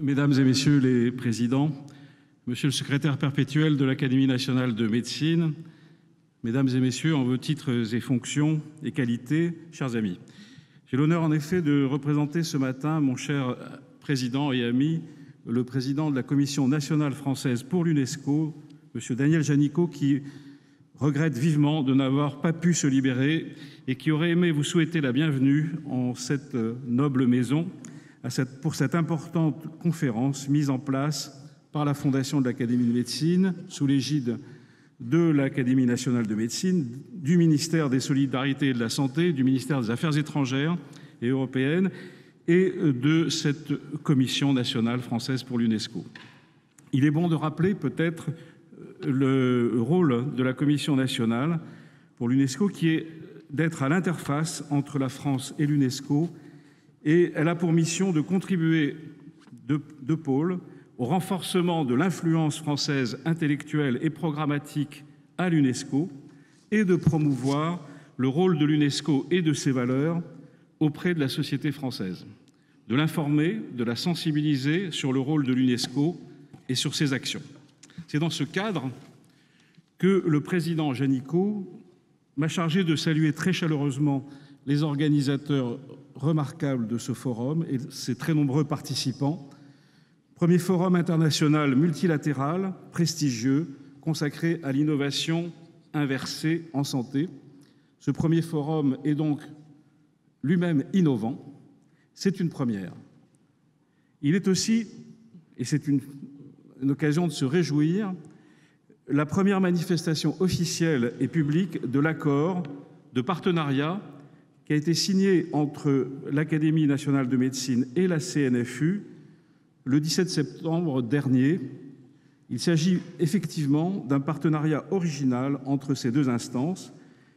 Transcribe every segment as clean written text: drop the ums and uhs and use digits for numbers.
Mesdames et Messieurs les Présidents, Monsieur le Secrétaire perpétuel de l'Académie nationale de médecine, Mesdames et Messieurs, en vos titres et fonctions et qualités, chers amis, j'ai l'honneur en effet de représenter ce matin mon cher président et ami, le président de la Commission nationale française pour l'UNESCO, Monsieur Daniel Janicot, qui regrette vivement de n'avoir pas pu se libérer et qui aurait aimé vous souhaiter la bienvenue en cette noble maison pour cette importante conférence mise en place par la Fondation de l'Académie de médecine sous l'égide de l'Académie nationale de médecine, du ministère des Solidarités et de la Santé, du ministère des Affaires étrangères et européennes et de cette Commission nationale française pour l'UNESCO. Il est bon de rappeler peut-être le rôle de la Commission nationale pour l'UNESCO qui est d'être à l'interface entre la France et l'UNESCO, et elle a pour mission de contribuer de pôle au renforcement de l'influence française intellectuelle et programmatique à l'UNESCO et de promouvoir le rôle de l'UNESCO et de ses valeurs auprès de la société française, de l'informer, de la sensibiliser sur le rôle de l'UNESCO et sur ses actions. C'est dans ce cadre que le président Janicot m'a chargé de saluer très chaleureusement les organisateurs remarquables de ce forum et ses très nombreux participants. Premier forum international multilatéral, prestigieux, consacré à l'innovation inversée en santé. Ce premier forum est donc lui-même innovant. C'est une première. Il est aussi, et c'est une occasion de se réjouir, la première manifestation officielle et publique de l'accord de partenariat qui a été signé entre l'Académie nationale de médecine et la CNFU le 17 septembre dernier. Il s'agit effectivement d'un partenariat original entre ces deux instances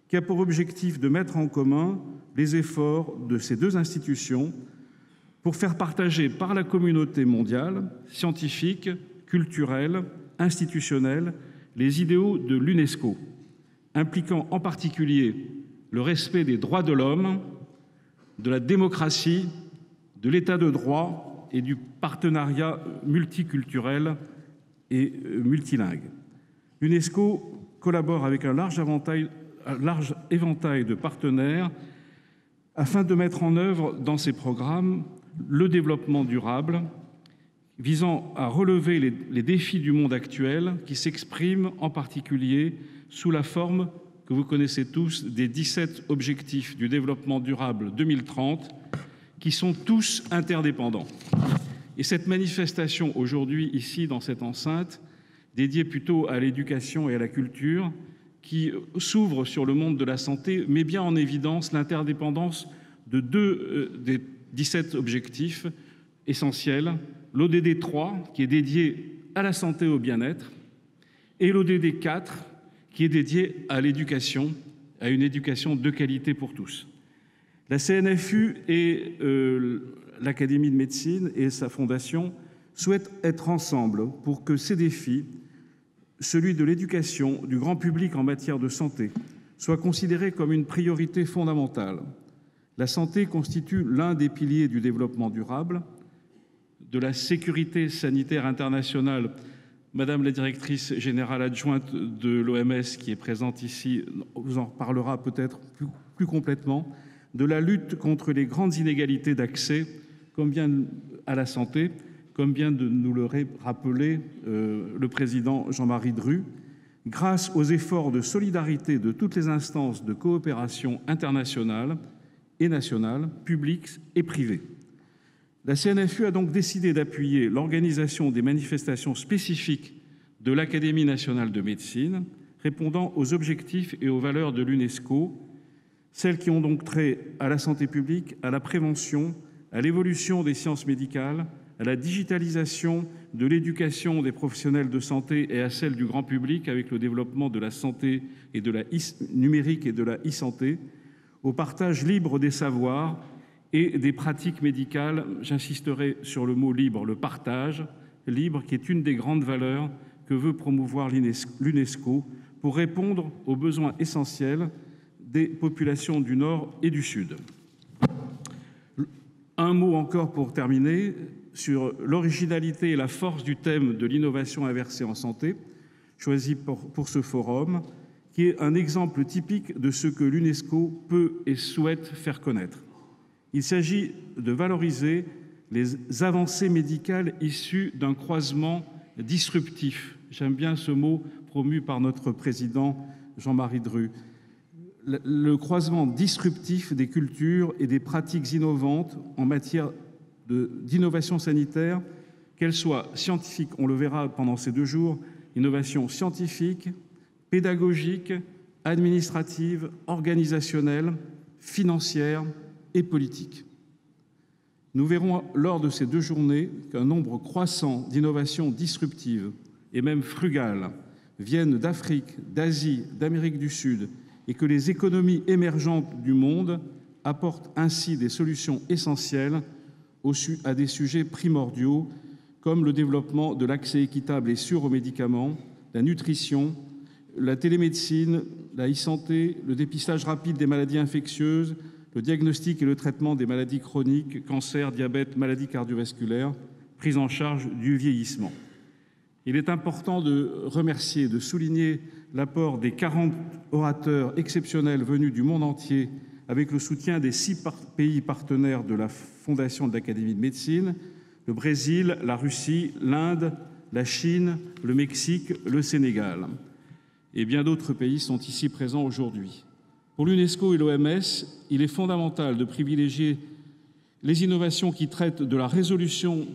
qui a pour objectif de mettre en commun les efforts de ces deux institutions pour faire partager par la communauté mondiale, scientifique, culturelle, institutionnelle, les idéaux de l'UNESCO, impliquant en particulier le respect des droits de l'homme, de la démocratie, de l'état de droit et du partenariat multiculturel et multilingue. L'UNESCO collabore avec un large éventail de partenaires afin de mettre en œuvre dans ses programmes le développement durable visant à relever les défis du monde actuel qui s'expriment en particulier sous la forme que vous connaissez tous des 17 objectifs du développement durable 2030 qui sont tous interdépendants. Et cette manifestation aujourd'hui ici dans cette enceinte dédiée plutôt à l'éducation et à la culture qui s'ouvre sur le monde de la santé met bien en évidence l'interdépendance de deux des 17 objectifs essentiels, l'ODD 3 qui est dédié à la santé et au bien-être et l'ODD 4 qui est dédié à l'éducation, à une éducation de qualité pour tous. La CNFU et l'Académie de médecine et sa fondation souhaitent être ensemble pour que ces défis, celui de l'éducation du grand public en matière de santé, soient considérés comme une priorité fondamentale. La santé constitue l'un des piliers du développement durable, de la sécurité sanitaire internationale. Madame la directrice générale adjointe de l'OMS, qui est présente ici, vous en reparlera peut-être plus complètement, de la lutte contre les grandes inégalités d'accès à la santé, comme vient de nous le rappeler le président Jean-Marie Dru, grâce aux efforts de solidarité de toutes les instances de coopération internationale et nationale, publiques et privées. La CNFU a donc décidé d'appuyer l'organisation des manifestations spécifiques de l'Académie nationale de médecine, répondant aux objectifs et aux valeurs de l'UNESCO, celles qui ont donc trait à la santé publique, à la prévention, à l'évolution des sciences médicales, à la digitalisation de l'éducation des professionnels de santé et à celle du grand public avec le développement de la santé et de la numérique et de la e-santé, au partage libre des savoirs et des pratiques médicales. J'insisterai sur le mot libre, le partage libre, qui est une des grandes valeurs que veut promouvoir l'UNESCO pour répondre aux besoins essentiels des populations du Nord et du Sud. Un mot encore pour terminer. sur l'originalité et la force du thème de l'innovation inversée en santé, choisi pour ce forum, qui est un exemple typique de ce que l'UNESCO peut et souhaite faire connaître. Il s'agit de valoriser les avancées médicales issues d'un croisement disruptif. J'aime bien ce mot promu par notre président Jean-Marie Dru. Le croisement disruptif des cultures et des pratiques innovantes en matière d'innovation sanitaire, qu'elle soit scientifique, on le verra pendant ces 2 jours, innovation scientifique, pédagogique, administrative, organisationnelle, financière et politique. Nous verrons lors de ces 2 journées qu'un nombre croissant d'innovations disruptives et même frugales viennent d'Afrique, d'Asie, d'Amérique du Sud et que les économies émergentes du monde apportent ainsi des solutions essentielles à des sujets primordiaux comme le développement de l'accès équitable et sûr aux médicaments, la nutrition, la télémédecine, la e-santé, le dépistage rapide des maladies infectieuses, le diagnostic et le traitement des maladies chroniques, cancer, diabète, maladies cardiovasculaires, prise en charge du vieillissement. Il est important de remercier, de souligner l'apport des 40 orateurs exceptionnels venus du monde entier avec le soutien des 6 pays partenaires de la Fondation de l'Académie de médecine, le Brésil, la Russie, l'Inde, la Chine, le Mexique, le Sénégal. Et bien d'autres pays sont ici présents aujourd'hui. Pour l'UNESCO et l'OMS, il est fondamental de privilégier les innovations qui traitent de la résolution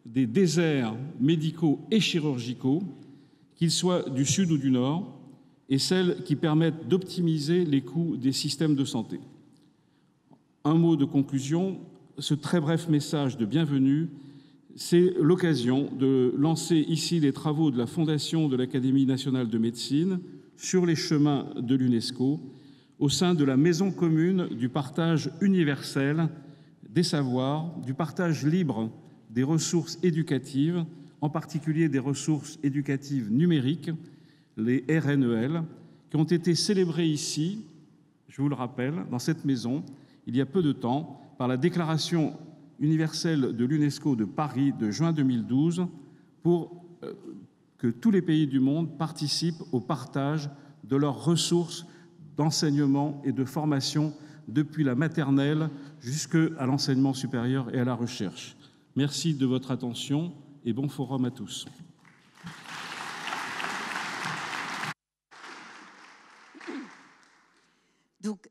des déserts médicaux et chirurgicaux, qu'ils soient du Sud ou du Nord, et celles qui permettent d'optimiser les coûts des systèmes de santé. Un mot de conclusion, ce très bref message de bienvenue, c'est l'occasion de lancer ici les travaux de la Fondation de l'Académie nationale de médecine sur les chemins de l'UNESCO au sein de la maison commune du partage universel des savoirs, du partage libre des ressources éducatives, en particulier des ressources éducatives numériques, les RNEL, qui ont été célébrées ici, je vous le rappelle, dans cette maison, il y a peu de temps, par la Déclaration universelle de l'UNESCO de Paris de juin 2012, pour que tous les pays du monde participent au partage de leurs ressources d'enseignement et de formation depuis la maternelle jusqu'à l'enseignement supérieur et à la recherche. Merci de votre attention et bon forum à tous. Donc,